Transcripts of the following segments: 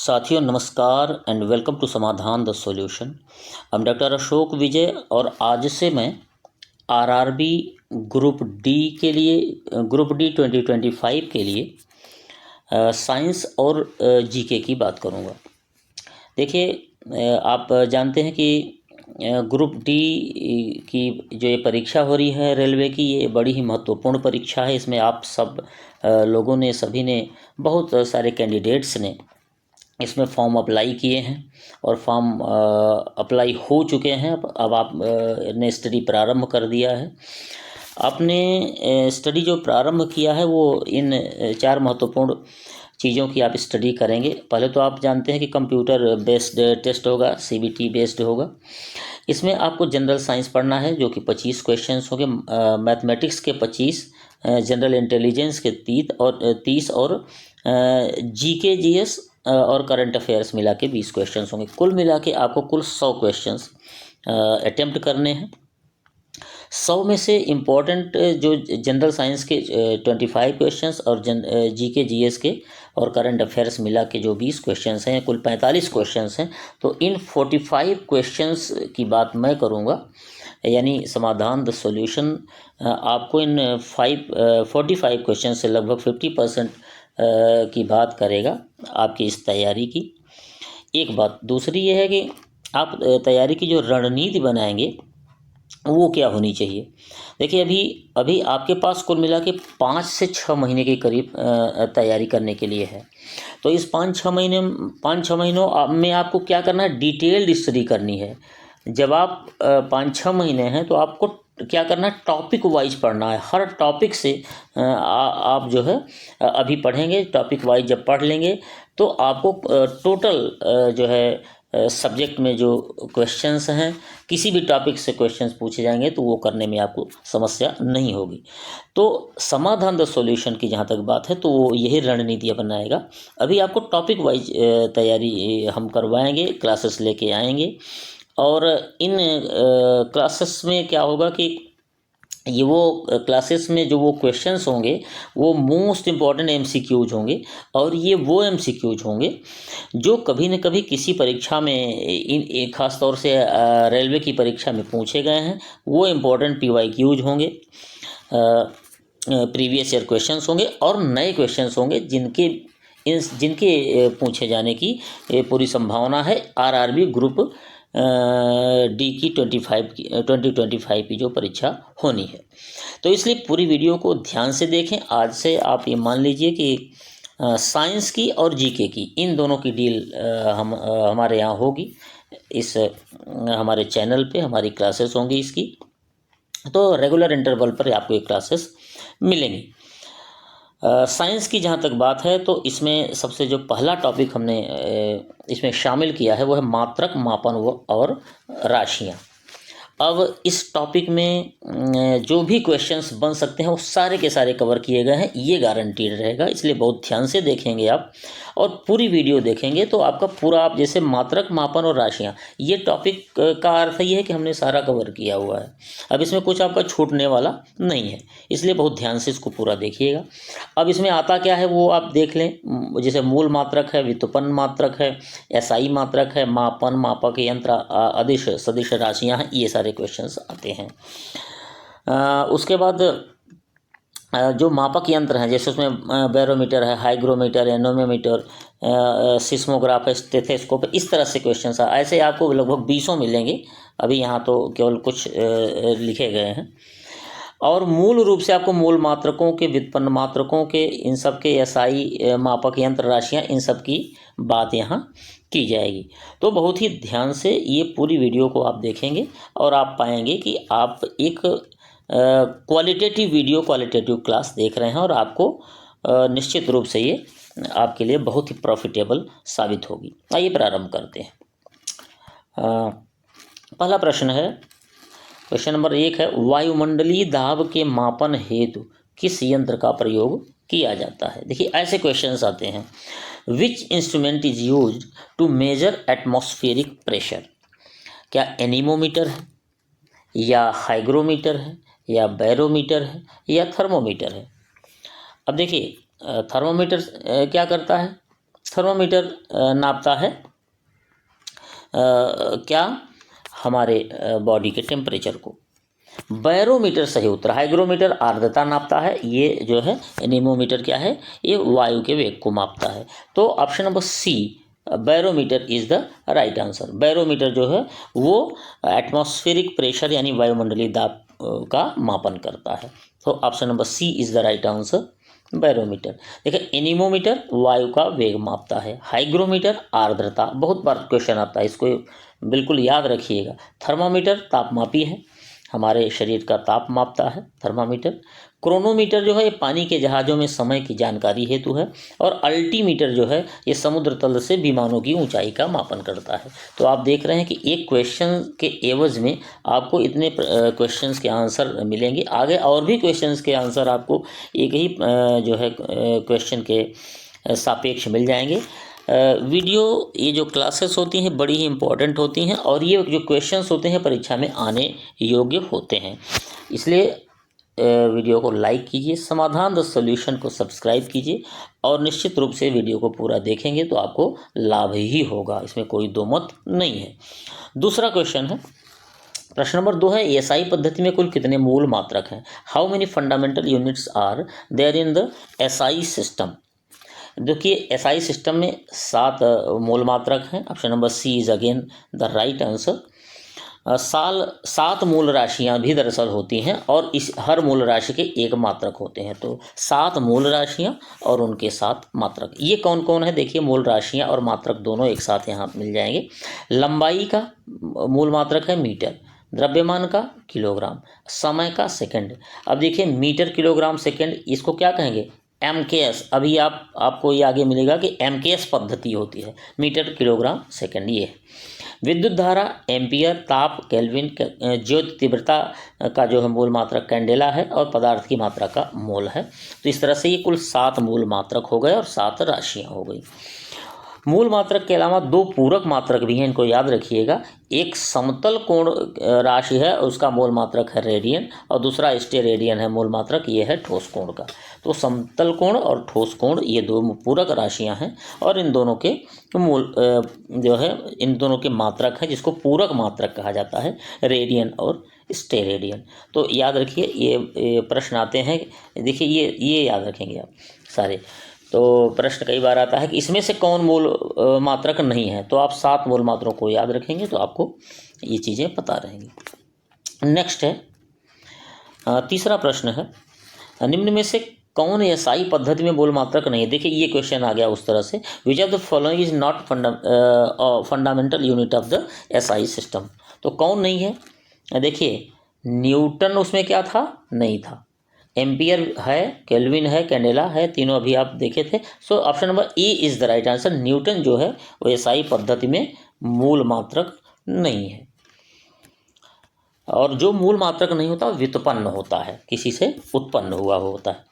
साथियों नमस्कार and welcome to समाधान द सॉल्यूशन। हम डॉक्टर अशोक विजय और आज से मैं आरआरबी ग्रुप डी के लिए ग्रुप डी 2025 के लिए साइंस और जीके की बात करूंगा। देखिए आप जानते हैं कि ग्रुप डी की जो ये परीक्षा हो रही है रेलवे की, ये बड़ी ही महत्वपूर्ण परीक्षा है। इसमें आप सब लोगों ने सभी ने बहुत सारे कैंडिडेट्स ने इसमें फॉर्म अप्लाई किए हैं और फॉर्म अप्लाई हो चुके हैं। अब आप ने स्टडी प्रारंभ कर दिया है। आपने स्टडी जो प्रारंभ किया है वो इन चार महत्वपूर्ण चीज़ों की आप स्टडी करेंगे। पहले तो आप जानते हैं कि कंप्यूटर बेस्ड टेस्ट होगा, सीबीटी बेस्ड होगा। इसमें आपको जनरल साइंस पढ़ना है जो कि 25 क्वेश्चंस होंगे, मैथमेटिक्स के 25, जनरल इंटेलिजेंस के 30 और जीके जीएस और करंट अफेयर्स मिला के 20 क्वेश्चंस होंगे। कुल मिला के आपको कुल 100 क्वेश्चंस अटेम्प्ट करने हैं। 100 में से इम्पोर्टेंट जो जनरल साइंस के 25 क्वेश्चंस और जीके जीएस के और करंट अफेयर्स मिला के जो 20 क्वेश्चंस हैं, कुल 45 क्वेश्चंस हैं। तो इन 45 क्वेश्चंस की बात मैं करूँगा, यानी समाधान द सॉल्यूशन आपको इन 45 क्वेश्चन से लगभग 50% की बात करेगा आपकी इस तैयारी की। एक बात दूसरी ये है कि आप तैयारी की जो रणनीति बनाएंगे वो क्या होनी चाहिए। देखिए अभी आपके पास कुल मिला के 5 से 6 महीने के करीब तैयारी करने के लिए है। तो इस 5-6 महीनों में आपको क्या करना है, डिटेल्ड स्टडी करनी है। जब आप 5-6 महीने हैं तो आपको क्या करना है, टॉपिक वाइज पढ़ना है। हर टॉपिक से आप जो है अभी पढ़ेंगे, टॉपिक वाइज जब पढ़ लेंगे तो आपको टोटल जो है सब्जेक्ट में जो क्वेश्चंस हैं, किसी भी टॉपिक से क्वेश्चंस पूछे जाएंगे तो वो करने में आपको समस्या नहीं होगी। तो समाधान द सॉल्यूशन की जहाँ तक बात है तो वो यही रणनीतियाँ बनाएगा। अभी आपको टॉपिक वाइज तैयारी हम करवाएंगे, क्लासेस लेके आएंगे। और इन क्लासेस में क्या होगा कि ये वो क्लासेस में जो वो क्वेश्चंस होंगे वो मोस्ट इम्पॉर्टेंट एमसीक्यूज होंगे। और ये वो एमसीक्यूज होंगे जो कभी न कभी किसी परीक्षा में खास तौर से रेलवे की परीक्षा में पूछे गए हैं। वो इम्पॉर्टेंट पीवाईक्यूज होंगे, प्रीवियस ईयर क्वेश्चंस होंगे और नए क्वेश्चंस होंगे जिनके पूछे जाने की पूरी संभावना है आरआरबी ग्रुप डी की 2025 की जो परीक्षा होनी है। तो इसलिए पूरी वीडियो को ध्यान से देखें। आज से आप ये मान लीजिए कि साइंस की और जीके की इन दोनों की डील हमारे यहाँ होगी। इस हमारे चैनल पे हमारी क्लासेस होंगी इसकी। तो रेगुलर इंटरवल पर आपको ये क्लासेस मिलेंगी। साइंस की जहाँ तक बात है तो इसमें सबसे जो पहला टॉपिक हमने इसमें शामिल किया है वो है मात्रक, मापन और राशियाँ। अब इस टॉपिक में जो भी क्वेश्चंस बन सकते हैं वो सारे के सारे कवर किए गए हैं, ये गारंटीड रहेगा। इसलिए बहुत ध्यान से देखेंगे आप और पूरी वीडियो देखेंगे तो आपका पूरा, आप जैसे मात्रक, मापन और राशियाँ, ये टॉपिक का अर्थ ये है कि हमने सारा कवर किया हुआ है। अब इसमें कुछ आपका छूटने वाला नहीं है, इसलिए बहुत ध्यान से इसको पूरा देखिएगा। अब इसमें आता क्या है वो आप देख लें। जैसे मूल मात्रक है, व्युत्पन्न मात्रक है, एसआई मात्रक है, मापन, मापक यंत्र, अदिश, सदिश राशियाँ हैं, ये सारे क्वेश्चंस आते हैं। उसके बाद जो मापक यंत्र हैं, जैसे उसमें बैरोमीटर है, हाइग्रोमीटर, एनोमीटर, सिस्मोग्राफ है, स्टेथोस्कोप है, इस तरह से क्वेश्चंस ऐसे आपको लगभग 20 मिलेंगे। अभी यहाँ तो केवल कुछ लिखे गए हैं। और मूल रूप से आपको मूल मात्रकों के, व्युत्पन्न मात्रकों के, इन सब के एसआई, मापक यंत्र, राशियाँ, इन सब की बात यहाँ की जाएगी। तो बहुत ही ध्यान से ये पूरी वीडियो को आप देखेंगे और आप पाएंगे कि आप एक क्वालिटेटिव वीडियो, क्वालिटेटिव क्लास देख रहे हैं और आपको निश्चित रूप से ये आपके लिए बहुत ही प्रॉफिटेबल साबित होगी। आइए प्रारंभ करते हैं। पहला प्रश्न है, क्वेश्चन नंबर 1 है, वायुमंडलीय दाब के मापन हेतु किस यंत्र का प्रयोग किया जाता है। देखिए ऐसे क्वेश्चंस आते हैं, which instrument is used to measure atmospheric pressure. क्या एनीमोमीटर है, या हाइग्रोमीटर है, या बैरोमीटर है, या थर्मोमीटर है। अब देखिए थर्मोमीटर क्या करता है, थर्मामीटर नापता है क्या, हमारे बॉडी के टेम्परेचर को। बैरोमीटर सही उत्तर। हाइग्रोमीटर आर्द्रता नापता है, ये जो है एनीमोमीटर क्या है, ये वायु के वेग को मापता है। तो option number C barometer is the right answer. Barometer जो है वो एटमॉस्फेरिक प्रेशर यानी वायुमंडलीय दाब का मापन करता है। तो option number C is the right answer, barometer. देखिए एनीमोमीटर वायु का वेग मापता है, हाइग्रोमीटर आर्द्रता, बहुत बार क्वेश्चन आता है, इसको बिल्कुल याद रखिएगा। थर्मामीटर तापमापी है, हमारे शरीर का ताप मापता है थर्मामीटर। क्रोनोमीटर जो है ये पानी के जहाज़ों में समय की जानकारी हेतु है, और अल्टीमीटर जो है ये समुद्र तल से विमानों की ऊंचाई का मापन करता है। तो आप देख रहे हैं कि एक क्वेश्चन के एवज में आपको इतने क्वेश्चंस के आंसर मिलेंगे। आगे और भी क्वेश्चंस के आंसर आपको एक ही जो है क्वेश्चन के सापेक्ष मिल जाएंगे। वीडियो ये जो क्लासेस होती हैं बड़ी ही इम्पोर्टेंट होती हैं, और ये जो क्वेश्चंस होते हैं परीक्षा में आने योग्य होते हैं, इसलिए वीडियो को लाइक कीजिए, समाधान द सॉल्यूशन को सब्सक्राइब कीजिए, और निश्चित रूप से वीडियो को पूरा देखेंगे तो आपको लाभ ही होगा, इसमें कोई दो मत नहीं है। दूसरा क्वेश्चन है, प्रश्न नंबर 2 है, एसआई पद्धति में कुल कितने मूल मात्रक हैं? How many fundamental units are there in the SI system? देखिए एसआई सिस्टम में 7 मूल मात्रक हैं। Option number C is again the right answer. 7 मूल राशियां भी दरअसल होती हैं, और इस हर मूल राशि के 1 मात्रक होते हैं। तो 7 मूल राशियां और उनके 7 मात्रक। ये कौन कौन है? देखिए मूल राशियां और मात्रक दोनों एक साथ यहाँ मिल जाएंगे। लंबाई का मूल मात्रक है मीटर, द्रव्यमान का किलोग्राम, समय का सेकंड। अब देखिए मीटर किलोग्राम सेकंड, इसको क्या कहेंगे? MKS। अभी आपको ये आगे मिलेगा कि MKS पद्धति होती है, मीटर किलोग्राम सेकंड। ये विद्युत धारा एम्पियर, ताप केल्विन, ज्योति तीव्रता का जो है मूल मात्रक कैंडेला है, और पदार्थ की मात्रा का मोल है। तो इस तरह से ये कुल 7 मूल मात्रक हो गए और 7 राशियाँ हो गई। मूल मात्रक के अलावा 2 पूरक मात्रक भी हैं, इनको याद रखिएगा। एक समतल कोण राशि है, उसका मूल मात्रक है रेडियन, और दूसरा स्टेरेडियन है मूल मात्रक, ये है ठोस कोण का। तो समतल कोण और ठोस कोण ये 2 पूरक राशियां हैं, और इन दोनों के मूल जो है इन दोनों के मात्रक है, जिसको पूरक मात्रक कहा जाता है, रेडियन और स्टेरेडियन। तो याद रखिए ये प्रश्न आते हैं, देखिए ये याद रखेंगे आप सारे। तो प्रश्न कई बार आता है कि इसमें से कौन मूल मात्रक नहीं है, तो आप 7 मूल मात्रों को याद रखेंगे तो आपको ये चीज़ें पता रहेंगी। नेक्स्ट है तीसरा प्रश्न है, निम्न में से कौन एसआई पद्धति में मूल मात्रक नहीं है? देखिए ये क्वेश्चन आ गया उस तरह से, which of the following is not fundamental unit of the SI system. तो कौन नहीं है? देखिए न्यूटन उसमें क्या था? नहीं था। एम्पियर है, केल्विन है, कैंडेला है, तीनों अभी आप देखे थे। So option number A is the right answer. Newton जो है वो एसआई पद्धति में मूल मात्रक नहीं है, और जो मूल मात्रक नहीं होता व्युत्पन्न होता है, किसी से उत्पन्न हुआ होता है,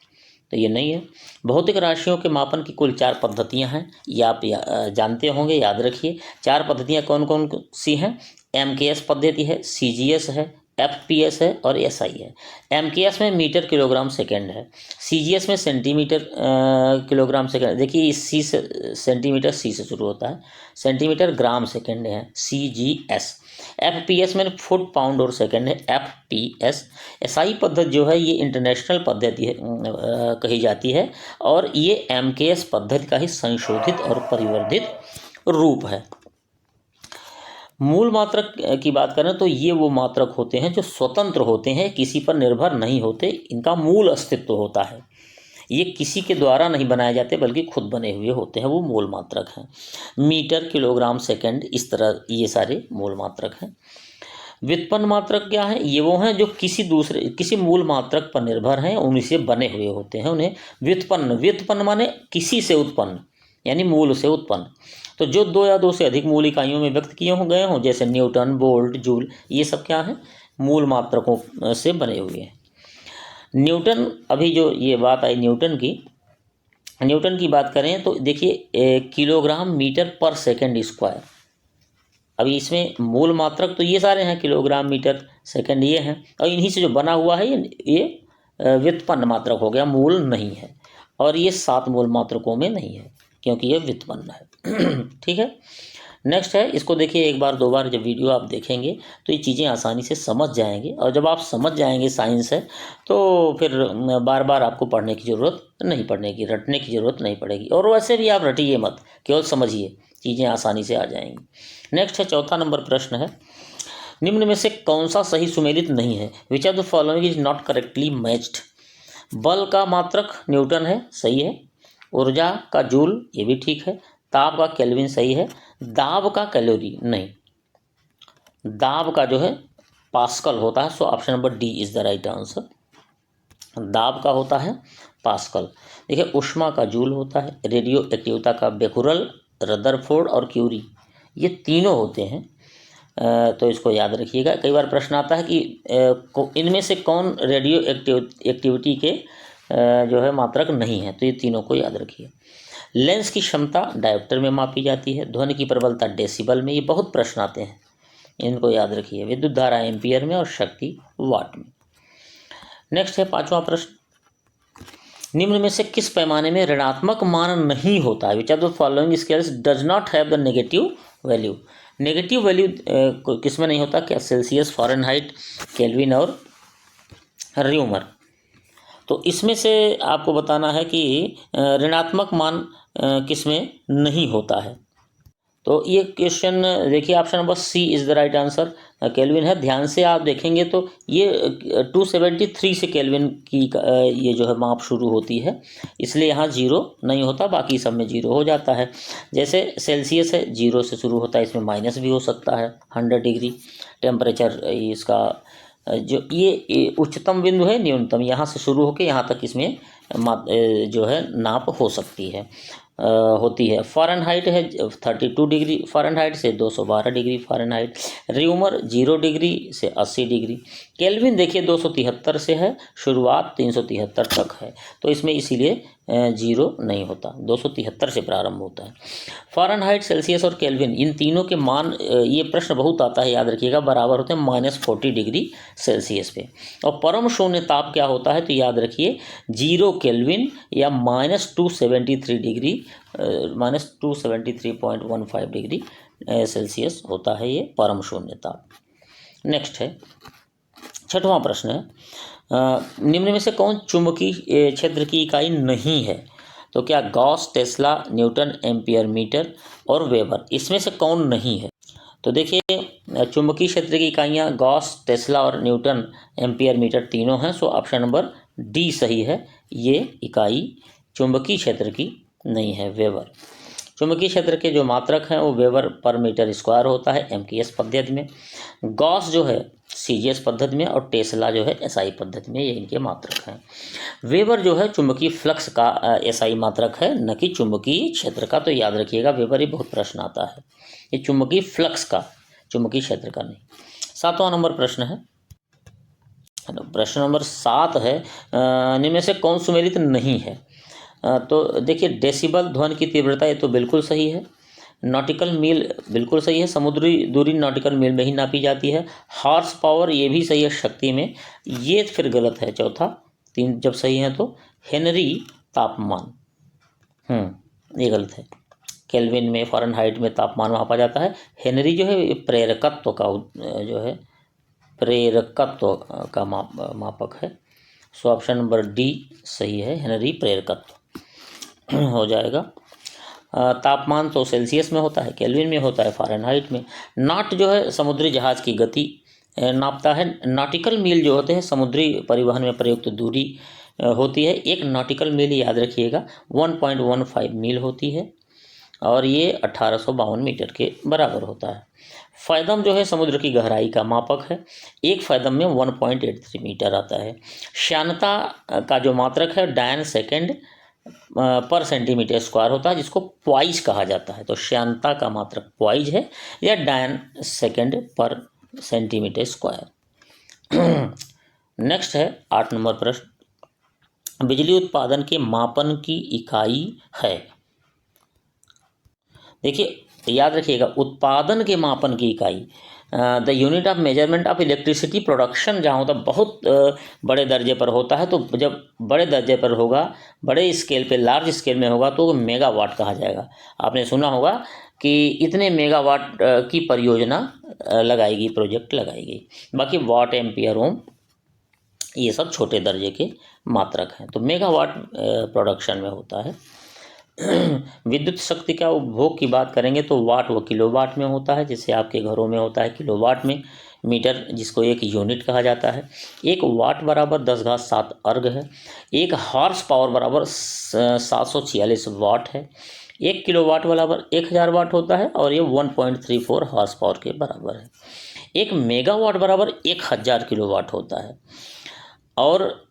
तो ये नहीं है। भौतिक राशियों के मापन की कुल 4 पद्धतियां हैं, ये आप जानते होंगे, याद रखिए। 4 पद्धतियां कौन कौन सी हैं? MKS पद्धति है, CGS है, FPS है, और SI है। MKS में मीटर किलोग्राम सेकंड है, CGS में सेंटीमीटर किलोग्राम सेकंड। देखिए C से सेंटीमीटर, C से शुरू होता है, सेंटीमीटर ग्राम सेकंड है CGS। FPS में फुट पाउंड और सेकंड है FPS। SI पद्धति जो है ये इंटरनेशनल पद्धति है कही जाती है, और ये MKS पद्धति का ही संशोधित और परिवर्धित रूप है। मूल मात्रक की बात करें तो ये वो मात्रक होते हैं जो स्वतंत्र होते हैं, किसी पर निर्भर नहीं होते, इनका मूल अस्तित्व होता है। ये किसी के द्वारा नहीं बनाए जाते बल्कि खुद बने हुए होते हैं, वो मूल मात्रक हैं। मीटर किलोग्राम सेकंड, इस तरह ये सारे मूल मात्रक हैं। व्युत्पन्न मात्रक क्या है? ये वो हैं जो किसी मूल मात्रक पर निर्भर हैं, उन्हीं से बने हुए होते हैं, उन्हें व्युत्पन्न माने किसी से उत्पन्न, यानी मूल से उत्पन्न। तो जो 2 या 2 से अधिक मूल इकाइयों में व्यक्त किए गए हों, जैसे न्यूटन, वोल्ट, जूल, ये सब क्या है? मूल मात्रकों से बने हुए हैं। न्यूटन, अभी जो ये बात आई न्यूटन की बात करें तो देखिए किलोग्राम मीटर पर सेकंड स्क्वायर। अभी इसमें मूल मात्रक तो ये सारे हैं, किलोग्राम मीटर सेकंड ये हैं, और इन्हीं से जो बना हुआ है ये व्युत्पन्न मात्रक हो गया, मूल नहीं है, और ये 7 मूल मात्रकों में नहीं है। क्योंकि ये व्युत्पन्न है। ठीक है। नेक्स्ट है, इसको देखिए एक बार दो बार जब वीडियो आप देखेंगे तो ये चीज़ें आसानी से समझ जाएंगे, और जब आप समझ जाएंगे साइंस है तो फिर बार बार आपको पढ़ने की ज़रूरत नहीं पड़ेगी, रटने की ज़रूरत नहीं पड़ेगी। और वैसे भी आप रटिए मत, केवल समझिए, चीज़ें आसानी से आ जाएंगी। नेक्स्ट है, चौथा नंबर प्रश्न है, निम्न में से कौन सा सही सुमेलित नहीं है? Which of the following is not correctly matched? बल का मात्रक न्यूटन है, सही है। ऊर्जा का जूल, ये भी ठीक है। ताप का केल्विन, सही है। दाब का कैलोरी, नहीं। दाब का जो है पास्कल होता है, so option number D is the right answer. दाब का होता है पास्कल। देखिए, ऊष्मा का जूल होता है। रेडियो एक्टिवता का बेकुरल, रदरफोर्ड और क्यूरी, ये तीनों होते हैं। तो इसको याद रखिएगा। कई बार प्रश्न आता है कि इनमें से कौन रेडियो एक्टिविटी के जो है मात्रक नहीं है, तो ये तीनों को याद रखिए। लेंस की क्षमता डायोप्टर में मापी जाती है। ध्वनि की प्रबलता डेसिबल में, ये बहुत प्रश्न आते हैं, इनको याद रखिए। विद्युत धारा एम्पियर में और शक्ति वाट में। नेक्स्ट है पांचवा प्रश्न, निम्न में से किस पैमाने में ऋणात्मक मान नहीं होता है? Which of the following scales does not have the negative value? Negative value किस में नहीं होता? क्या सेल्सियस, फ़ारेनहाइट, केल्विन और र्यूमर। तो इसमें से आपको बताना है कि ऋणात्मक मान किस में नहीं होता है। तो ये क्वेश्चन देखिए, option number C is the right answer, kelvin है। ध्यान से आप देखेंगे तो ये 273 से केल्विन की ये जो है माप शुरू होती है, इसलिए यहाँ जीरो नहीं होता, बाकी सब में जीरो हो जाता है। जैसे सेल्सियस है, जीरो से शुरू होता है, इसमें माइनस भी हो सकता है 100 डिग्री टेम्परेचर। इसका जो ये उच्चतम बिंदु है, न्यूनतम यहाँ से शुरू होकर यहाँ तक इसमें जो है नाप हो सकती है, होती है। फ़ारेनहाइट है 32 डिग्री फ़ारेनहाइट से 212 डिग्री फ़ारेनहाइट। र्यूमर 0 डिग्री से 80 डिग्री। केल्विन देखिए 273 से है शुरुआत, 373 तक है, तो इसमें इसीलिए जीरो नहीं होता, 273 से प्रारंभ होता है। फ़ारेनहाइट, सेल्सियस और केल्विन, इन तीनों के मान, ये प्रश्न बहुत आता है, याद रखिएगा, बराबर होते हैं -40 डिग्री सेल्सियस पे। और परम शून्य ताप क्या होता है? तो याद रखिए 0 केल्विन या -273 डिग्री, -273.15 डिग्री सेल्सियस होता है ये परम शून्य ताप। नेक्स्ट है, छठवां प्रश्न है, निम्न में से कौन चुंबकीय क्षेत्र की इकाई नहीं है? तो क्या gauss, tesla, newton, ampere metre और वेबर, इसमें से कौन नहीं है? तो देखिए, चुंबकीय क्षेत्र की इकाइयाँ गॉस, टेस्ला और न्यूटन, एम्पियर मीटर तीनों हैं, सो ऑप्शन नंबर डी सही है। ये इकाई चुंबकीय क्षेत्र की नहीं है, वेबर। चुंबकीय क्षेत्र के जो मात्रक हैं वो वेबर पर मीटर स्क्वायर होता है MKS पद्धति में। गॉस जो है CGS पद्धति में, और टेस्ला जो है SI पद्धति में, ये इनके मात्रक हैं। वेबर जो है चुंबकीय फ्लक्स का SI मात्रक है, न कि चुंबकीय क्षेत्र का, तो याद रखिएगा, वेबर ही बहुत प्रश्न आता है, ये चुंबकीय फ्लक्स का, चुंबकीय क्षेत्र का नहीं। सातवां नंबर प्रश्न है, प्रश्न नंबर 7 है, निम्न में से कौन सुमेलित नहीं है? तो देखिए, डेसिबल ध्वनि की तीव्रता, ये तो बिल्कुल सही है। नॉटिकल मील बिल्कुल सही है, समुद्री दूरी नॉटिकल मील में ही नापी जाती है। हॉर्स पावर, ये भी सही है शक्ति में, ये फिर गलत है चौथा, 3 जब सही है तो। हेनरी तापमान, ये गलत है। केल्विन में, फ़ारेनहाइट में तापमान मापा जाता है। हेनरी जो है प्रेरकत्व का जो है प्रेरकत्व का मापक है, सो ऑप्शन नंबर डी सही है, हेनरी प्रेरकत्व हो जाएगा। तापमान तो सेल्सियस में होता है, केल्विन में होता है, फ़ारेनहाइट में। नॉट जो है समुद्री जहाज़ की गति नापता है। नॉटिकल मील जो होते हैं समुद्री परिवहन में प्रयुक्त दूरी होती है। एक नॉटिकल मील, याद रखिएगा, 1.15 मील होती है, और ये 1852 मीटर के बराबर होता है। फ़ैदम जो है समुद्र की गहराई का मापक है, एक फ़ैदम में 1.83 मीटर आता है। श्यानता का जो मात्रक है डायन सेकेंड पर सेंटीमीटर स्क्वायर होता है, जिसको प्वाइज कहा जाता है। तो श्यानता का मात्रक प्वाइज है या डायन सेकेंड पर सेंटीमीटर स्क्वायर। नेक्स्ट है 8 नंबर प्रश्न, बिजली उत्पादन के मापन की इकाई है। देखिए, याद रखिएगा, उत्पादन के मापन की इकाई, the unit of measurement of electricity production जहाँ होता है बहुत बड़े दर्जे पर होता है, तो जब बड़े दर्जे पर होगा, बड़े स्केल पे, लार्ज स्केल में होगा तो मेगावाट कहा जाएगा। आपने सुना होगा कि इतने मेगावाट की परियोजना लगाएगी, प्रोजेक्ट लगाएगी। बाकी वाट, एम्पियर, ओम ये सब छोटे दर्जे के मात्रक हैं। तो मेगावाट प्रोडक्शन में होता है। विद्युत शक्ति का उपभोग की बात करेंगे तो वाट व किलोवाट में होता है, जैसे आपके घरों में होता है किलोवाट में, मीटर जिसको एक यूनिट कहा जाता है। एक वाट बराबर 10⁻7 अर्ग है। एक हॉर्स पावर बराबर 746 वाट है। एक किलोवाट बराबर 1000 वाट होता है और ये 1.34 हॉर्स पावर के बराबर है। एक मेगावाट बराबर 1000 किलोवाट होता है और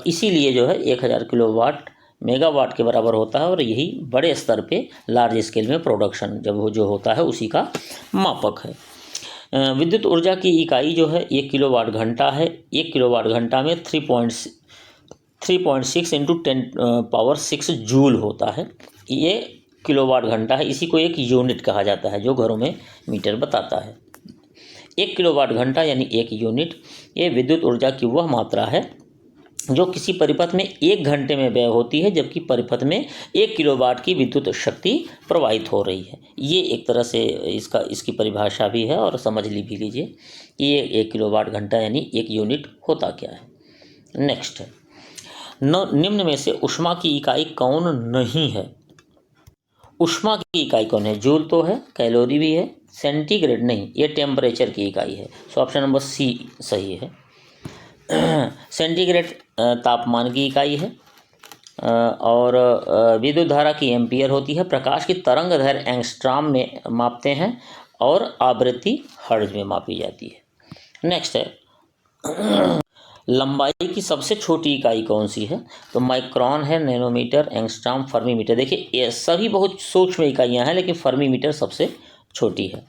इसीलिए जो है 1000 किलोवाट मेगावाट के बराबर होता है और यही बड़े स्तर पे लार्ज स्केल में प्रोडक्शन जब वो जो होता है उसी का मापक है। विद्युत ऊर्जा की इकाई जो है 1 किलोवाट घंटा है। 1 किलोवाट घंटा में 3.6 इंटू 10⁻6 जूल होता है। ये किलोवाट घंटा है, इसी को एक यूनिट कहा जाता है जो घरों में मीटर बताता है। 1 किलोवाट घंटा यानी 1 यूनिट, ये विद्युत ऊर्जा की वह मात्रा है जो किसी परिपथ में 1 घंटे में व्यय होती है, जबकि परिपथ में 1 किलोवाट की विद्युत शक्ति प्रवाहित हो रही है। ये एक तरह से इसकी परिभाषा भी है और समझ भी लीजिए कि ये 1 किलोवाट घंटा यानी 1 यूनिट होता क्या है। नेक्स्ट है, निम्न में से ऊष्मा की इकाई कौन नहीं है? ऊष्मा की इकाई कौन है? जूल तो है, कैलोरी भी है, सेंटीग्रेड नहीं, ये टेम्परेचर की इकाई है। सो ऑप्शन नंबर सी सही है। सेंटीग्रेड तापमान की इकाई है और विद्युत धारा की एम्पियर होती है। प्रकाश की तरंग दैर्घ्य एंगस्ट्रॉम में मापते हैं और आवृत्ति हर्ट्ज में मापी जाती है। नेक्स्ट है, लंबाई की सबसे छोटी इकाई कौन सी है? तो माइक्रोन है, नैनोमीटर, एंगस्ट्रॉम, फर्मीमीटर। देखिए ये सभी बहुत सूक्ष्म इकाइयाँ हैं, लेकिन फर्मीमीटर सबसे छोटी है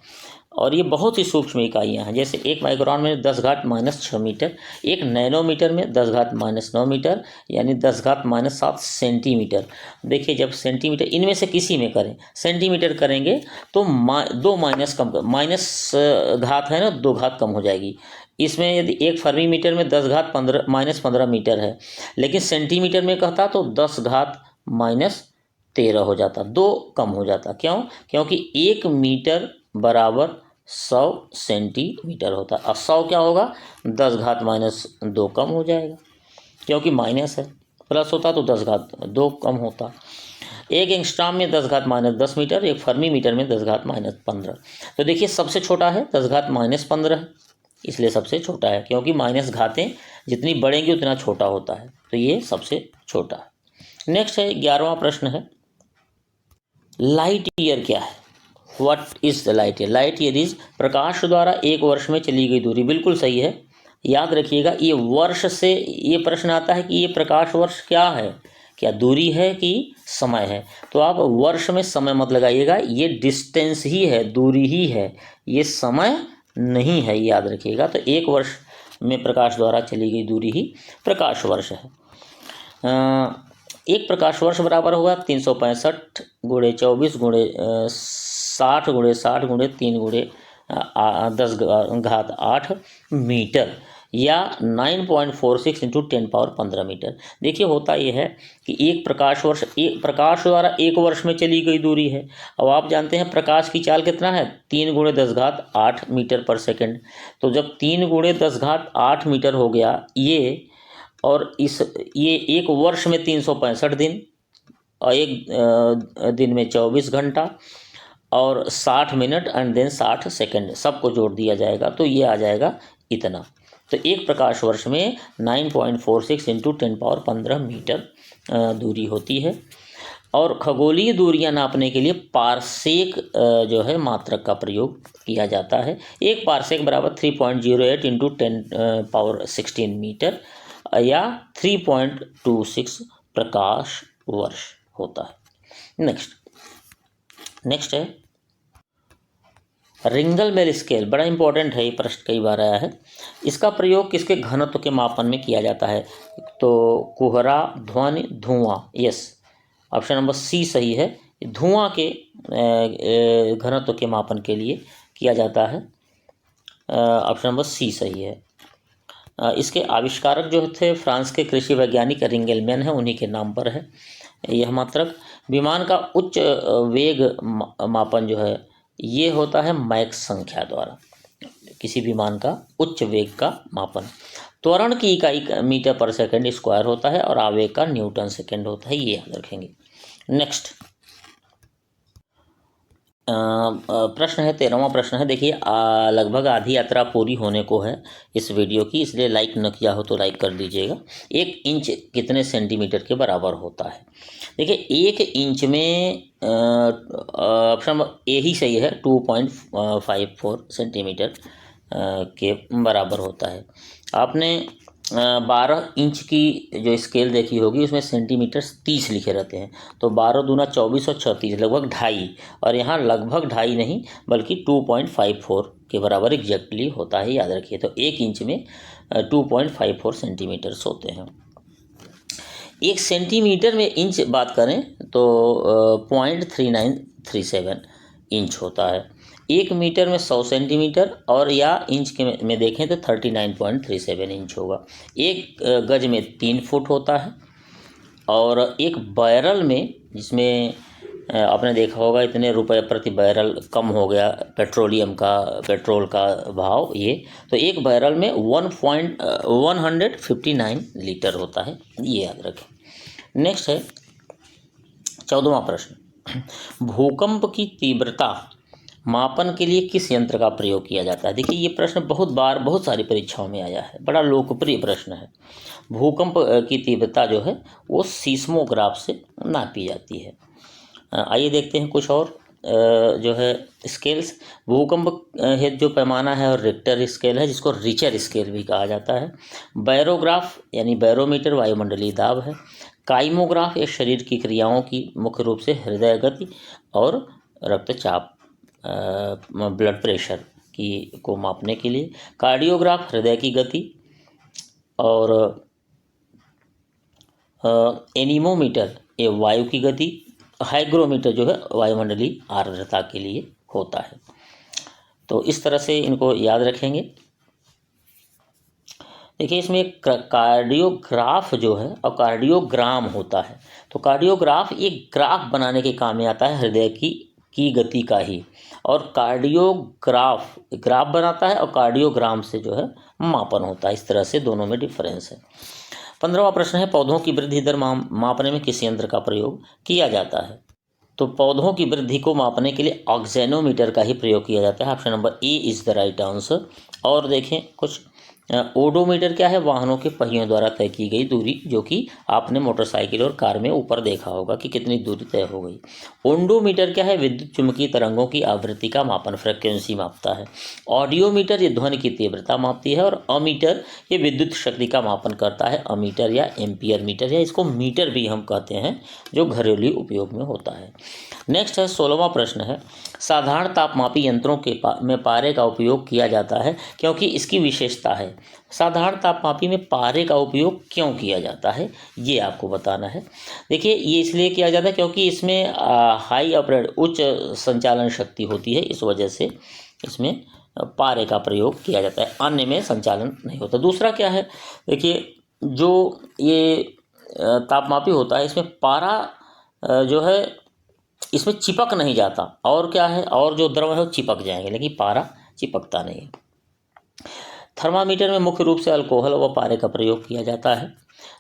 और ये बहुत ही सूक्ष्म इकाइयाँ हैं। जैसे 1 माइक्रोन में 10⁻⁻6 मीटर, 1 नैनोमीटर में 10⁻�9 मीटर यानी 10⁻�7 सेंटीमीटर। देखिए जब सेंटीमीटर इनमें से किसी में करें, सेंटीमीटर करेंगे तो 2 माइनस कम, माइनस घात है ना, 2 घात कम हो जाएगी। इसमें यदि 1 फर्मीमीटर में 10⁻⁻15 मीटर है, लेकिन सेंटीमीटर में कहता तो 10⁻⁻13 हो जाता, 2 कम हो जाता। क्यों? क्योंकि 1 मीटर बराबर 100 सेंटीमीटर होता है। अब 100 क्या होगा? 10⁻⁻2 कम हो जाएगा, क्योंकि माइनस है, प्लस होता तो 10⁻2 कम होता। 1 एंगस्ट्रॉम में 10⁻⁻10 मीटर, 1 फर्मीमीटर में 10⁻⁻15। तो देखिए सबसे छोटा है 10⁻⁻15 है, इसलिए सबसे छोटा है, क्योंकि माइनस घातें जितनी बढ़ेंगी उतना छोटा होता है, तो ये सबसे छोटा है। नेक्स्ट है 11वां प्रश्न है, लाइट ईयर क्या है? What is the light year? Light year is प्रकाश द्वारा 1 वर्ष में चली गई दूरी। बिल्कुल सही है। याद रखिएगा ये वर्ष से ये प्रश्न आता है कि ये प्रकाश वर्ष क्या है, क्या दूरी है कि समय है? तो आप वर्ष में समय मत लगाइएगा, ये डिस्टेंस ही है, दूरी ही है, ये समय नहीं है, याद रखिएगा। तो 1 वर्ष में प्रकाश द्वारा चली गई दूरी ही प्रकाश वर्ष है। 1 प्रकाश वर्ष बराबर होगा 365 × 24 × 60 × 60 × 3 × 10⁸ मीटर या 9.46 इंटू 10⁻15 मीटर। देखिए होता यह है कि 1 प्रकाश वर्ष, एक प्रकाश द्वारा 1 वर्ष में चली गई दूरी है। अब आप जानते हैं प्रकाश की चाल कितना है? 3 × 10⁸ मीटर पर सेकंड। तो जब 3 × 10⁸ मीटर हो गया ये, और ये 1 वर्ष में 365 दिन और 1 दिन में 24 घंटा और 60 मिनट एंड देन 60 सेकंड, सबको जोड़ दिया जाएगा तो ये आ जाएगा इतना। तो 1 प्रकाश वर्ष में 9.46 इंटू 10⁻15 मीटर दूरी होती है। और खगोलीय दूरियां नापने के लिए पारसेक जो है मात्रक का प्रयोग किया जाता है। 1 पारसेक बराबर 3.08 इंटू 10⁻16 मीटर या 3.26 प्रकाश वर्ष होता है। नेक्स्ट है रिंगल बेल स्केल। बड़ा इंपॉर्टेंट है, ये प्रश्न कई बार आया है। इसका प्रयोग किसके घनत्व के मापन में किया जाता है? तो कोहरा, ध्वनि, धुआं। यस, ऑप्शन नंबर सी सही है। धुआं के घनत्व के मापन के लिए किया जाता है। ऑप्शन नंबर सी सही है। इसके आविष्कारक जो थे फ्रांस के कृषि वैज्ञानिक रिंगेलमैन है, उन्हीं के नाम पर है यह मात्रक। विमान का उच्च वेग मापन जो है ये होता है मैक संख्या द्वारा, किसी विमान का उच्च वेग का मापन। त्वरण की इकाई मीटर पर सेकंड स्क्वायर होता है और आवेग का न्यूटन सेकंड होता है, ये याद रखेंगे। नेक्स्ट प्रश्न है 13वां प्रश्न है। देखिए लगभग आधी यात्रा पूरी होने को है इस वीडियो की, इसलिए लाइक न किया हो तो लाइक कर दीजिएगा। 1 इंच कितने सेंटीमीटर के बराबर होता है? देखिए 1 इंच में ऑप्शन ए ही सही है, 2.54 सेंटीमीटर के बराबर होता है। आपने 12 इंच की जो स्केल देखी होगी उसमें सेंटीमीटर 30 लिखे रहते हैं, तो 12 दूना 24 और 36 लगभग 2.5, और यहाँ लगभग 2.5 नहीं बल्कि 2.54 के बराबर एग्जैक्टली होता है, याद रखिए। तो 1 इंच में 2.54 सेंटीमीटर्स होते हैं। 1 सेंटीमीटर में इंच बात करें तो 0.3937 इंच होता है। 1 मीटर में 100 सेंटीमीटर और या इंच के में देखें तो 39.37 इंच होगा। 1 गज में 3 फुट होता है। और 1 बैरल में, जिसमें आपने देखा होगा इतने रुपए प्रति बैरल कम हो गया पेट्रोल का भाव, ये तो 1 बैरल में 159 लीटर होता है, ये याद रखें। नेक्स्ट है 14वां प्रश्न। भूकंप की तीव्रता मापन के लिए किस यंत्र का प्रयोग किया जाता है? देखिए ये प्रश्न बहुत सारी परीक्षाओं में आया है, बड़ा लोकप्रिय प्रश्न है। भूकंप की तीव्रता जो है वो सीस्मोग्राफ से नापी जाती है। आइए देखते हैं कुछ और जो है स्केल्स। भूकंप हेतु जो पैमाना है और रिक्टर स्केल है, जिसको रिचर स्केल भी कहा जाता है। बैरोग्राफ यानी बैरोमीटर वायुमंडलीय दाब है। काइमोग्राफ ये शरीर की क्रियाओं की मुख्य रूप से हृदय गति और रक्तचाप ब्लड प्रेशर की को मापने के लिए। कार्डियोग्राफ हृदय की गति, और एनीमोमीटर ये वायु की गति। हाइग्रोमीटर जो है वायुमंडलीय आर्द्रता के लिए होता है। तो इस तरह से इनको याद रखेंगे। देखिए इसमें कार्डियोग्राफ जो है और कार्डियोग्राम होता है। तो कार्डियोग्राफ एक ग्राफ बनाने के काम में आता है हृदय की गति का ही, और कार्डियोग्राफ ग्राफ बनाता है और कार्डियोग्राम से जो है मापन होता है। इस तरह से दोनों में डिफरेंस है। 15वां प्रश्न है। पौधों की वृद्धि दर मापने में किस यंत्र का प्रयोग किया जाता है? तो पौधों की वृद्धि को मापने के लिए ऑक्सेनोमीटर का ही प्रयोग किया जाता है। Option number A is the right answer. और देखें कुछ ओडोमीटर क्या है? वाहनों के पहियों द्वारा तय की गई दूरी, जो कि आपने मोटरसाइकिल और कार में ऊपर देखा होगा कि कितनी दूरी तय हो गई। ओंडोमीटर क्या है? विद्युत चुम्बकीय तरंगों की आवृत्ति का मापन, फ्रिक्वेंसी मापता है। ऑडियोमीटर ये ध्वनि की तीव्रता मापती है। और अमीटर ये विद्युत शक्ति का मापन करता है। अमीटर या एम्पियर मीटर, या इसको मीटर भी हम कहते हैं, जो घरेलू उपयोग में होता है। नेक्स्ट है 16वां प्रश्न है। साधारण तापमापी यंत्रों में पारे का उपयोग किया जाता है, क्योंकि इसकी विशेषता है। साधारण तापमापी में पारे का उपयोग क्यों किया जाता है, ये आपको बताना है। देखिए ये इसलिए किया जाता है क्योंकि इसमें हाई ऑपरेट उच्च संचालन शक्ति होती है, इस वजह से इसमें पारे का प्रयोग किया जाता है, अन्य में संचालन नहीं होता। दूसरा क्या है? देखिए जो ये तापमापी होता है इसमें पारा जो है इसमें चिपक नहीं जाता, और क्या है, और जो द्रव है वो चिपक जाएंगे, लेकिन पारा चिपकता नहीं है। थर्मामीटर में मुख्य रूप से अल्कोहल व पारे का प्रयोग किया जाता है।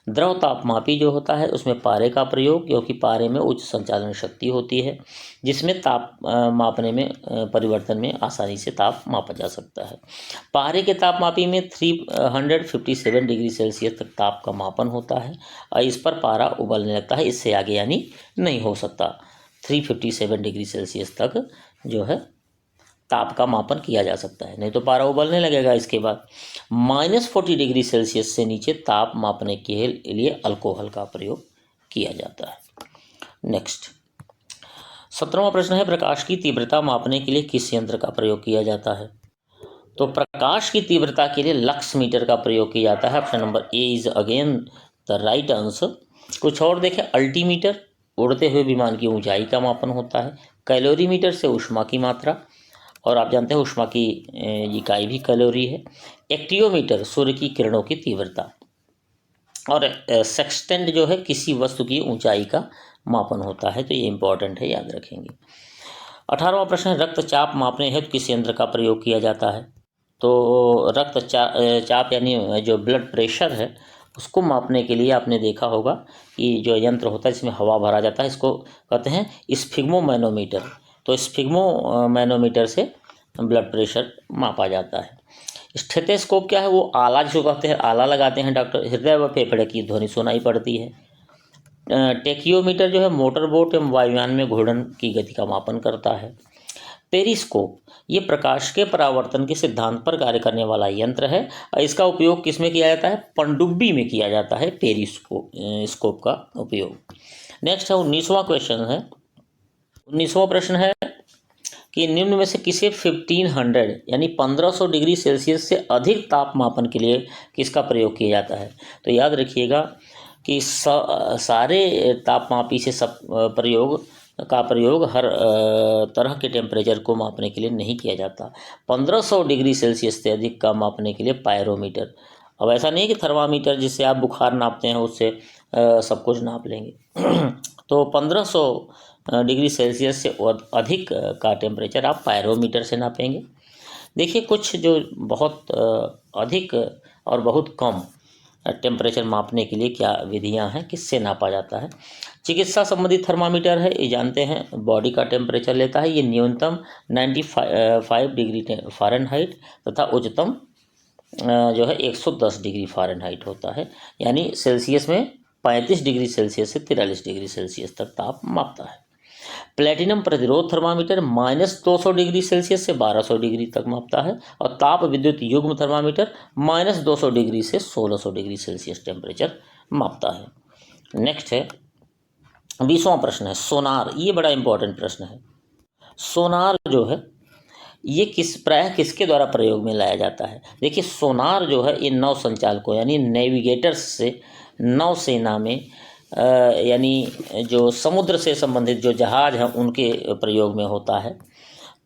द्रव तापमापी जो होता है उसमें पारे का प्रयोग, क्योंकि पारे में उच्च संचालन शक्ति होती है, जिसमें ताप मापने में परिवर्तन में आसानी से ताप मापा जा सकता है। पारे के तापमापी में 357 डिग्री सेल्सियस तक ताप का मापन होता है, और इस पर पारा उबलने लगता है, इससे आगे यानी नहीं हो सकता। 357 डिग्री सेल्सियस तक जो है ताप का मापन किया जा सकता है, नहीं तो पारा उबलने लगेगा। इसके बाद -40 डिग्री सेल्सियस से नीचे ताप मापने के लिए अल्कोहल का प्रयोग किया जाता है। नेक्स्ट 17वां प्रश्न है। प्रकाश की तीव्रता मापने के लिए किस यंत्र का प्रयोग किया जाता है? तो प्रकाश की तीव्रता के लिए लक्स मीटर का प्रयोग किया जाता है। Option number A is again the right answer. कुछ और देखें, अल्टीमीटर उड़ते हुए विमान की ऊंचाई का मापन होता है। कैलोरीमीटर से ऊष्मा की मात्रा, और आप जानते हैं ऊष्मा की इकाई भी कैलोरी है। एक्टियोमीटर सूर्य की किरणों की तीव्रता, और सेक्सटेंट जो है किसी वस्तु की ऊंचाई का मापन होता है। तो ये इंपॉर्टेंट है, याद रखेंगे। 18वां प्रश्न है, रक्तचाप मापने हेतु किस यंत्र का प्रयोग किया जाता है? तो रक्तचाप यानी जो ब्लड प्रेशर है उसको मापने के लिए आपने देखा होगा कि जो यंत्र होता है जिसमें हवा भरा जाता है, इसको कहते हैं स्फिग्मोमैनोमीटर। तो स्फिग्मोमैनोमीटर से ब्लड प्रेशर मापा जाता है। स्टेथोस्कोप क्या है? वो आला जो कहते हैं, आला लगाते हैं डॉक्टर, हृदय व फेफड़े की ध्वनि सुनाई पड़ती है। टेकियोमीटर जो है मोटर बोट एवं वायुयान में घूर्णन की गति का मापन करता है। पेरिस्कोप ये प्रकाश के परावर्तन के सिद्धांत पर कार्य करने वाला यंत्र है। इसका उपयोग किस में किया जाता है? पनडुब्बी में किया जाता है पेरिस्कोप का उपयोग। नेक्स्ट है 19वां क्वेश्चन है। 19वां प्रश्न है कि निम्न में से किसे 1500 यानी 1500 डिग्री सेल्सियस से अधिक तापमापन के लिए किसका प्रयोग किया जाता है? तो याद रखिएगा कि सारे तापमापी से सब प्रयोग हर तरह के टेम्परेचर को मापने के लिए नहीं किया जाता। 1500 डिग्री सेल्सियस से अधिक का मापने के लिए पायरोमीटर। अब ऐसा नहीं कि थर्मामीटर जिससे आप बुखार नापते हैं उससे सब कुछ नाप लेंगे। तो 1500 डिग्री सेल्सियस से अधिक का टेम्परेचर आप पायरोमीटर से नापेंगे। देखिए कुछ जो बहुत अधिक और बहुत कम टेम्परेचर मापने के लिए क्या विधियां हैं, किससे नापा जाता है? चिकित्सा संबंधी थर्मामीटर है, ये जानते हैं बॉडी का टेम्परेचर लेता है। ये न्यूनतम 95 डिग्री फ़ारेनहाइट तथा उच्चतम जो है 110 डिग्री फ़ारेनहाइट होता है, यानी सेल्सियस में 35 डिग्री सेल्सियस से 43 डिग्री सेल्सियस तक ताप मापता है। प्लेटिनम प्रतिरोध थर्मामीटर -200 डिग्री सेल्सियस से 1200 डिग्री तक मापता है, और ताप विद्युत युग्म थर्मामीटर -200 डिग्री से 1600 डिग्री सेल्सियस टेम्परेचर मापता है। नेक्स्ट है 20वां प्रश्न है, सोनार। ये बड़ा इंपॉर्टेंट प्रश्न है। सोनार जो है ये प्रायः किसके द्वारा प्रयोग में लाया जाता है? देखिए सोनार जो है ये नौ संचालकों यानी नेविगेटर्स से नौसेना में यानी जो समुद्र से संबंधित जो जहाज हैं उनके प्रयोग में होता है।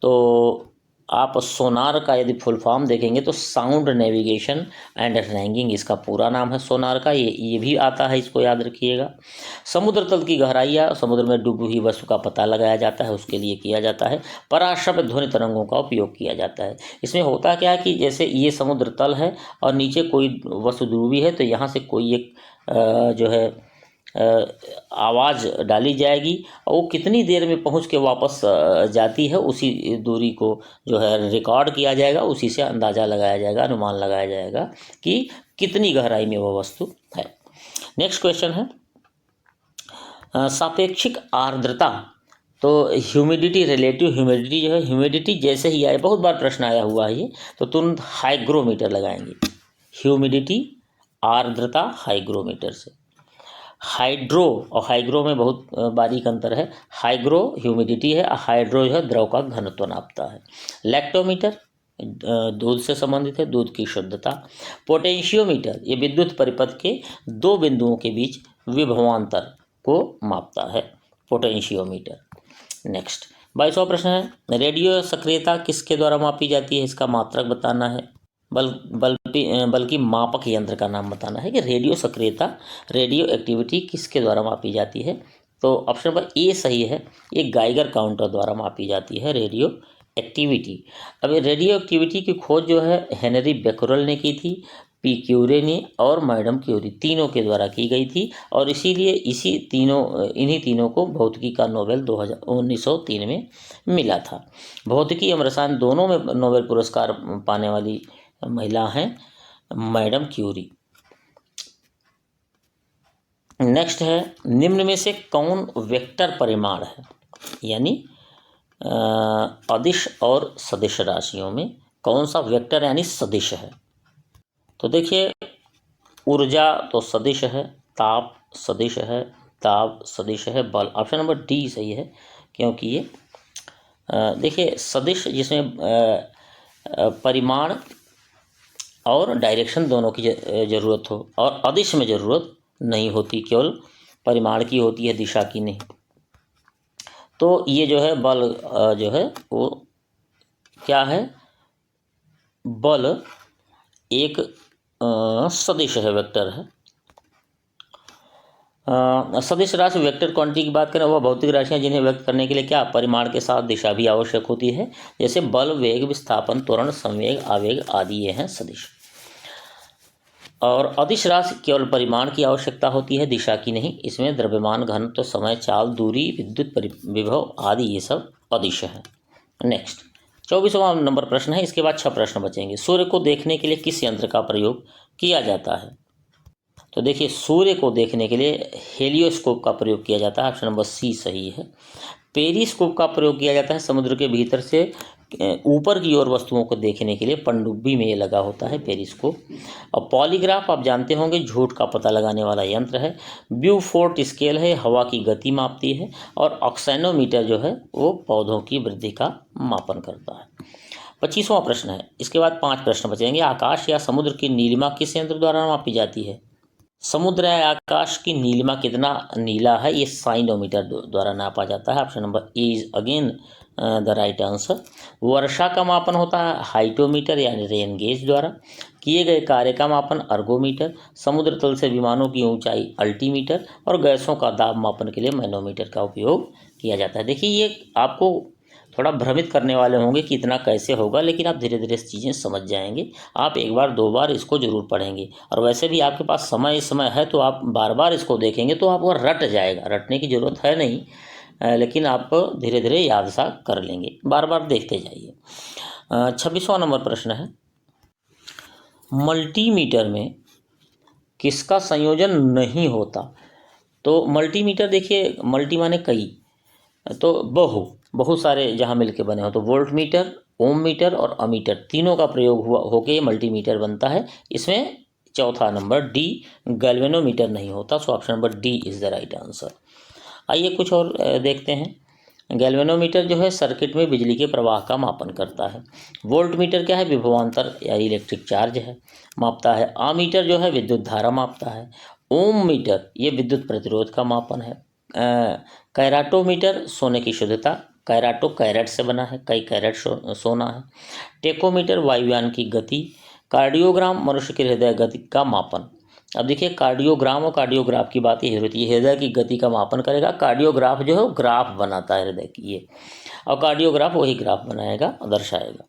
तो आप सोनार का यदि फुल फॉर्म देखेंगे तो साउंड नेविगेशन एंड रैंगिंग इसका पूरा नाम है सोनार का। ये भी आता है, इसको याद रखिएगा। समुद्र तल की गहराई या समुद्र में डूबी हुई वस्तु का पता लगाया जाता है, उसके लिए किया जाता है। पराश्रव्य ध्वनि तरंगों का उपयोग किया जाता है। इसमें होता क्या है कि जैसे ये समुद्र तल है और नीचे कोई वस्तु डूबी है, तो यहाँ से कोई एक जो है आवाज़ डाली जाएगी और वो कितनी देर में पहुंच के वापस जाती है उसी दूरी को जो है रिकॉर्ड किया जाएगा, उसी से अंदाज़ा लगाया जाएगा, अनुमान लगाया जाएगा कि कितनी गहराई में वह वस्तु है। नेक्स्ट क्वेश्चन है सापेक्षिक आर्द्रता। तो ह्यूमिडिटी, रिलेटिव ह्यूमिडिटी जो है, ह्यूमिडिटी जैसे ही आए, बहुत बार प्रश्न आया हुआ है ये, तो तुरंत हाइग्रोमीटर लगाएंगे। ह्यूमिडिटी आर्द्रता हाइग्रोमीटर से। हाइड्रो और हाइग्रो में बहुत बारीक अंतर है। हाइग्रो ह्यूमिडिटी है, हाइड्रो जो है द्रव का घनत्व नापता है। लैक्टोमीटर दूध से संबंधित है, दूध की शुद्धता। पोटेंशियोमीटर ये विद्युत परिपथ के दो बिंदुओं के बीच विभवांतर को मापता है, पोटेंशियोमीटर। नेक्स्ट 22वां प्रश्न है, रेडियो सक्रियता किसके द्वारा मापी जाती है? इसका मात्रक बताना है, बल्कि मापक यंत्र का नाम बताना है कि रेडियो सक्रियता, रेडियो एक्टिविटी किसके द्वारा मापी जाती है? तो ऑप्शन नंबर ए सही है, ये गाइगर काउंटर द्वारा मापी जाती है रेडियो एक्टिविटी। अब रेडियो एक्टिविटी की खोज जो है हेनरी बेक्यूरेल ने की थी, पी क्यूरे ने और मैडम क्यूरी, तीनों के द्वारा की गई थी, और इसीलिए इन्हीं तीनों को भौतिकी का नोबेल 1903 में मिला था। भौतिकी एवं रसायन दोनों में नोबेल पुरस्कार पाने वाली महिला हैं मैडम क्यूरी। नेक्स्ट है, निम्न में से कौन वेक्टर परिमाण है? यानी अदिश और सदिश राशियों में कौन सा वेक्टर यानी सदिश है? तो देखिए ऊर्जा तो सदिश है, ताप सदिश है, दाब सदिश है, बल। ऑप्शन नंबर डी सही है, क्योंकि ये देखिए सदिश जिसमें परिमाण और डायरेक्शन दोनों की ज़रूरत हो, और अदिश में ज़रूरत नहीं होती, केवल परिमाण की होती है, दिशा की नहीं। तो ये जो है बल जो है वो क्या है, बल एक सदिश है, वेक्टर है। सदिश राशि वेक्टर क्वांटिटी की बात करें, वह भौतिक राशियां जिन्हें व्यक्त करने के लिए क्या परिमाण के साथ दिशा भी आवश्यक होती है, जैसे बल, वेग, विस्थापन, त्वरण, संवेग, आवेग आदि, ये हैं सदिश। और अदिश राशि केवल परिमाण की आवश्यकता होती है, दिशा की नहीं। इसमें द्रव्यमान, घनत्व, समय, चाल, दूरी, विद्युत विभव आदि ये सब अदिश है। नेक्स्ट 24वां नंबर प्रश्न है, इसके बाद 6 प्रश्न बचेंगे। सूर्य को देखने के लिए किस यंत्र का प्रयोग किया जाता है? तो देखिए, सूर्य को देखने के लिए हेलियोस्कोप का प्रयोग किया जाता है, ऑप्शन नंबर सी सही है। पेरिस्कोप का प्रयोग किया जाता है समुद्र के भीतर से ऊपर की ओर वस्तुओं को देखने के लिए, पनडुब्बी में ये लगा होता है पेरिस्कोप। और पॉलीग्राफ आप जानते होंगे, झूठ का पता लगाने वाला यंत्र है। ब्यूफोर्ट स्केल है, हवा की गति मापती है। और ऑक्सेनोमीटर जो है वो पौधों की वृद्धि का मापन करता है। 25वां प्रश्न है, इसके बाद 5 प्रश्न बचेंगे। आकाश या समुद्र की नीलिमा किस यंत्र द्वारा मापी जाती है? समुद्र या आकाश की नीलिमा कितना नीला है, ये साइनोमीटर द्वारा नापा जाता है। Option number A is again the right answer. वर्षा का मापन होता है हाइटोमीटर यानी रेन गेज द्वारा। किए गए कार्य का मापन अर्गोमीटर। समुद्र तल से विमानों की ऊंचाई अल्टीमीटर। और गैसों का दाब मापन के लिए मैनोमीटर का उपयोग किया जाता है। देखिए, ये आपको थोड़ा भ्रमित करने वाले होंगे कि इतना कैसे होगा, लेकिन आप धीरे धीरे चीज़ें समझ जाएंगे। आप एक बार 2 बार इसको जरूर पढ़ेंगे, और वैसे भी आपके पास समय है तो आप बार बार इसको देखेंगे तो आपको रट जाएगा। रटने की ज़रूरत है नहीं, लेकिन आप धीरे धीरे याद सा कर लेंगे, बार बार देखते जाइए। 26वां नंबर प्रश्न है, मल्टीमीटर में किसका संयोजन नहीं होता? तो मल्टीमीटर, देखिए मल्टी माने कई, तो बहुत सारे जहाँ मिलके बने हो, तो वोल्ट मीटर, ओम मीटर और अमीटर तीनों का प्रयोग हुआ होके ये मल्टीमीटर बनता है। इसमें चौथा नंबर डी, गैल्वेनोमीटर नहीं होता। So option number D is the right answer. आइए कुछ और देखते हैं। गैल्वेनोमीटर जो है सर्किट में बिजली के प्रवाह का मापन करता है। वोल्ट मीटर क्या है? विभवांतर या इलेक्ट्रिक चार्ज है, मापता है। अमीटर जो है विद्युत धारा मापता है। ओम मीटर ये विद्युत प्रतिरोध का मापन है। कैराटोमीटर सोने की शुद्धता, कैराटो कैरेट से बना है, कई कैरेट सोना है। टेकोमीटर वायुयान की गति। कार्डियोग्राम मनुष्य के हृदय गति का मापन। अब देखिए, कार्डियोग्राम और कार्डियोग्राफ की बात ये होती है, हृदय की गति का मापन करेगा। कार्डियोग्राफ जो है वो ग्राफ बनाता है हृदय की, ये, और कार्डियोग्राफ वही ग्राफ बनाएगा और दर्शाएगा।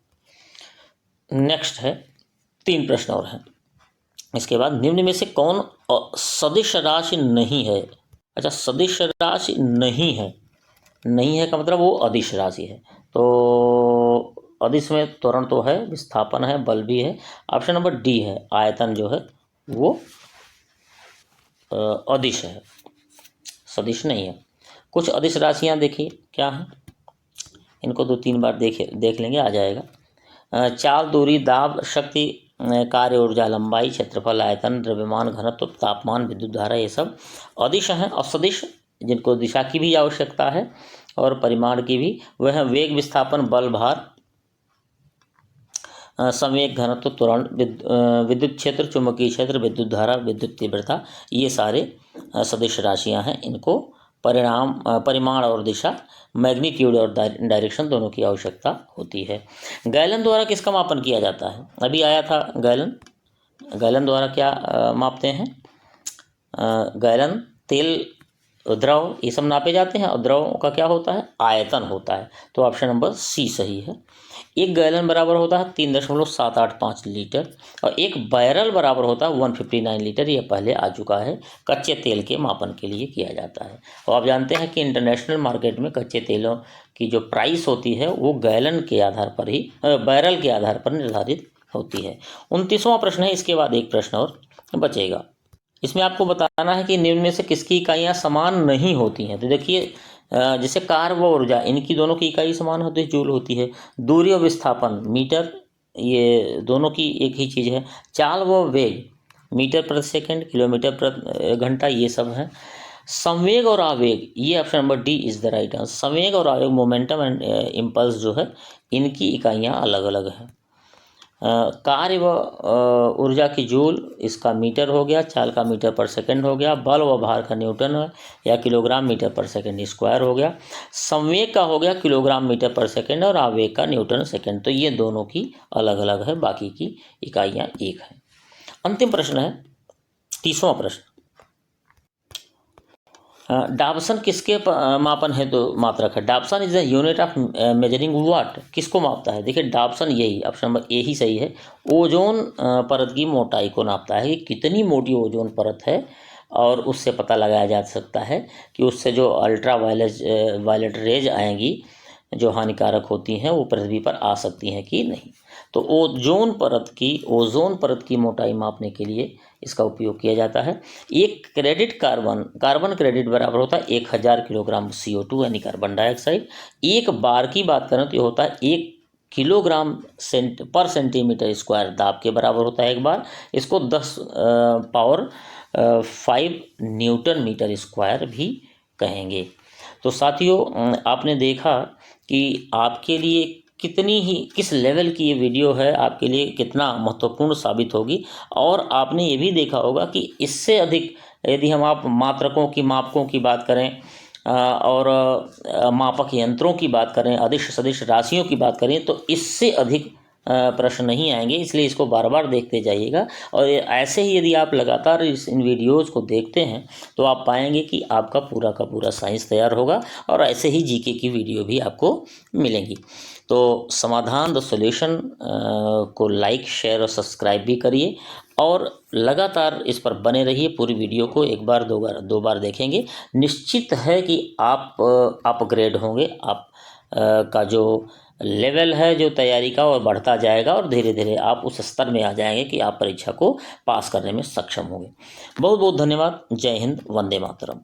नेक्स्ट है 3 प्रश्न और हैं। इसके बाद निम्न में से कौन सदिश राशि नहीं है? अच्छा, सदिश राशि नहीं है, नहीं है का मतलब वो अदिश राशि है। तो अदिश में त्वरण तो है, विस्थापन है, बल भी है। ऑप्शन नंबर डी है, आयतन जो है वो अदिश है, सदिश नहीं है। कुछ अदिश राशियां देखिए क्या है, इनको 2-3 बार देख लेंगे, आ जाएगा। चाल, दूरी, दाब, शक्ति, कार्य ऊर्जा, लंबाई, क्षेत्रफल, आयतन, द्रव्यमान, घनत्व, तापमान, विद्युत धारा, ये सब अदिश हैं। और सदिश जिनको दिशा की भी आवश्यकता है और परिमाण की भी, वह है वेग, विस्थापन, बल, भार, संवेग, घनत्व, त्वरण, विद्युत क्षेत्र, चुंबकीय क्षेत्र, विद्युत धारा, विद्युत तीव्रता, ये सारे सदिश राशियां हैं। इनको परिमाण और दिशा, मैग्नीट्यूड और डायरेक्शन दोनों की आवश्यकता होती है। गैलन द्वारा किसका मापन किया जाता है? अभी आया था गैलन द्वारा क्या मापते हैं? गैलन, तेल, द्रव, ये सब नापे जाते हैं। और द्रव का क्या होता है? आयतन होता है। तो ऑप्शन नंबर सी सही है। 1 गैलन बराबर होता है 3.785 लीटर, और 1 बैरल बराबर होता है 159 लीटर। ये पहले आ चुका है। कच्चे तेल के मापन के लिए किया जाता है। और आप जानते हैं कि इंटरनेशनल मार्केट में कच्चे तेलों की जो प्राइस होती है वो गैलन के आधार पर ही, बैरल के आधार पर निर्धारित होती है। 29वां प्रश्न है, इसके बाद 1 प्रश्न और बचेगा। इसमें आपको बताना है कि निम्न में से किसकी इकाइयाँ समान नहीं होती हैं। तो देखिए, जैसे कार्य व ऊर्जा, इनकी दोनों की इकाई समान होती है, जूल होती है। दूरी और विस्थापन, मीटर, ये दोनों की एक ही चीज़ है। चाल व वेग, मीटर प्रति सेकंड, किलोमीटर प्रति घंटा, ये सब है। संवेग और आवेग, ये option number D is the right answer. संवेग और आवेग, मोमेंटम एंड इम्पल्स जो है, इनकी इकाइयाँ अलग अलग हैं। कार्य व ऊर्जा की जूल, इसका मीटर हो गया, चाल का मीटर पर सेकंड हो गया, बल व भार का न्यूटन है या किलोग्राम मीटर पर सेकंड स्क्वायर हो गया, संवेग का हो गया किलोग्राम मीटर पर सेकंड और आवेग का न्यूटन सेकंड। तो ये दोनों की अलग अलग है, बाकी की इकाइयाँ एक है। अंतिम प्रश्न है 30वां प्रश्न, डाप्सन किसके मापन हेतु मात्रक है? Dobson is the unit of measuring what, किसको मापता है? देखिए डाप्सन यही ऑप्शन नंबर ए ही सही है, ओजोन परत की मोटाई को नापता है कि कितनी मोटी ओजोन परत है, और उससे पता लगाया जा सकता है कि उससे जो अल्ट्रा वायलेट रेज आएंगी जो हानिकारक होती हैं वो पृथ्वी पर आ सकती हैं कि नहीं। तो ओजोन परत की मोटाई मापने के लिए इसका उपयोग किया जाता है। एक क्रेडिट कार्बन क्रेडिट बराबर होता है 1000 किलोग्राम CO2 यानी कार्बन डाइऑक्साइड। एक बार की बात करें तो ये होता है 1 किलोग्राम पर सेंटीमीटर स्क्वायर दाब के बराबर होता है एक बार। इसको 10 पावर 5 न्यूटन मीटर स्क्वायर भी कहेंगे। तो साथियों आपने देखा कि आपके लिए किस लेवल की ये वीडियो है, आपके लिए कितना महत्वपूर्ण साबित होगी। और आपने ये भी देखा होगा कि इससे अधिक यदि हम आप मापकों की बात करें और मापक यंत्रों की बात करें, अदिश सदिश राशियों की बात करें, तो इससे अधिक प्रश्न नहीं आएंगे। इसलिए इसको बार बार देखते जाइएगा। और ऐसे ही यदि आप लगातार इन वीडियोज़ को देखते हैं तो आप पाएंगे कि आपका पूरा का पूरा साइंस तैयार होगा और ऐसे ही जीके की वीडियो भी आपको मिलेंगी। तो समाधान द सॉल्यूशन को लाइक, शेयर और सब्सक्राइब भी करिए और लगातार इस पर बने रहिए। पूरी वीडियो को एक बार दो बार देखेंगे, निश्चित है कि आप अपग्रेड होंगे। आप का जो लेवल है जो तैयारी का और बढ़ता जाएगा और धीरे धीरे आप उस स्तर में आ जाएंगे कि आप परीक्षा को पास करने में सक्षम होंगे। बहुत बहुत धन्यवाद। जय हिंद, वंदे मातरम।